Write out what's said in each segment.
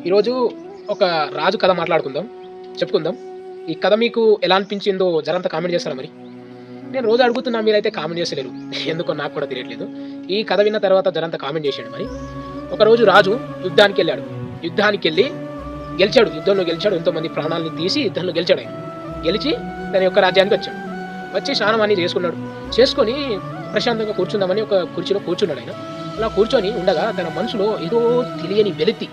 ఈరోజు ఒక రాజు కథ మాట్లాడుకుందాం, చెప్పుకుందాం. ఈ కథ మీకు ఎలా అనిపించిందో జరంతా కామెంట్ చేస్తారా మరి? నేను రోజు అడుగుతున్నా, మీరైతే కామెంట్ చేస్తలేరు. ఎందుకో నాకు కూడా తెలియట్లేదు. ఈ కథ విన్న తర్వాత జరంతా కామెంట్ చేశాడు. మరి ఒకరోజు రాజు యుద్ధానికి వెళ్ళాడు. యుద్ధానికి వెళ్ళి గెలిచాడు. యుద్ధంలో గెలిచాడు. ఎంతోమంది ప్రాణాలను తీసి యుద్ధంలో గెలిచాడు. ఆయన గెలిచి తన యొక్క రాజ్యానికి వచ్చాడు. వచ్చి స్నానం అన్ని చేసుకున్నాడు. చేసుకొని ప్రశాంతంగా కూర్చుందామని ఒక కుర్చీలో కూర్చున్నాడు. ఆయన అలా కూర్చొని ఉండగా తన మనసులో ఏదో తెలియని వెలితి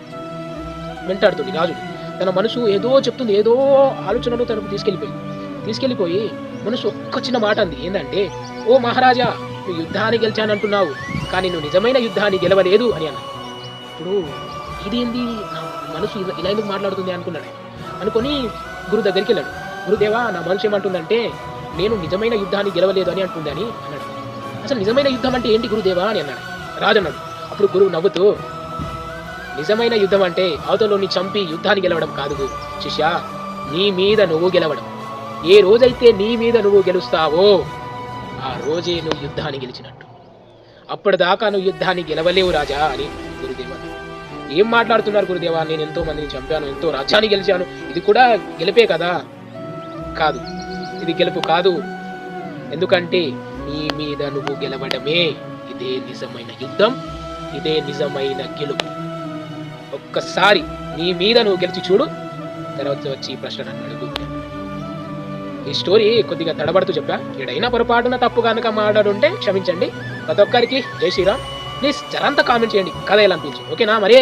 వెంటాడుతుంది. రాజు తన మనసు ఏదో చెప్తుంది, ఏదో ఆలోచనలు తనకు తీసుకెళ్ళిపోయి మనసు ఒక్క చిన్న మాట అంది. ఏంటంటే, ఓ మహారాజా, నువ్వు యుద్ధాన్ని గెలిచానంటున్నావు, కానీ నువ్వు నిజమైన యుద్ధాన్ని గెలవలేదు అని అన్నాడు. ఇప్పుడు ఇదేంది, నా మనసు ఇలా ఎందుకు మాట్లాడుతుంది అనుకున్నాడు. అనుకొని గురు దగ్గరికి వెళ్ళాడు. గురుదేవా, నా మనసు ఏమంటుందంటే నేను నిజమైన యుద్ధాన్ని గెలవలేదు అని అంటుంది అని అన్నాడు. అసలు నిజమైన యుద్ధం అంటే ఏంటి గురుదేవా అని అన్నాడు. రాజు అన్నాడు. అప్పుడు గురువు నవ్వుతూ, నిజమైన యుద్ధం అంటే అవతలని చంపి యుద్ధాన్ని గెలవడం కాదు శిష్య, నీ మీద నువ్వు గెలవడం. ఏ రోజైతే నీ మీద నువ్వు గెలుస్తావో ఆ రోజే నువ్వు యుద్ధాన్ని గెలిచినట్టు. అప్పటిదాకా నువ్వు యుద్ధాన్ని గెలవలేవు రాజా అని గురుదేవ. ఏం మాట్లాడుతున్నారు గురుదేవా, నేను ఎంతో మందిని చంపాను, ఎంతో రాజ్యాన్ని గెలిచాను, ఇది కూడా గెలిపే కదా? కాదు, ఇది గెలుపు కాదు. ఎందుకంటే నీ మీద నువ్వు గెలవడమే ఇదే నిజమైన యుద్ధం, ఇదే నిజమైన గెలుపు. ఒక్కసారి నీ మీద నువ్వు గెలిచి చూడు, తర్వాత వచ్చి ఈ ప్రశ్న నన్ను అడుగు. ఈ స్టోరీ కొద్దిగా తడబడుతూ చెప్పా. ఎడైనా పొరపాటున తప్పు కనుక మాట్లాడుంటే క్షమించండి. ప్రతి ఒక్కరికి జై శ్రీరామ్. ప్లీజ్ జరంతా కామెంట్ చేయండి కథ ఎలా అనిపించింది. ఓకేనా మరి?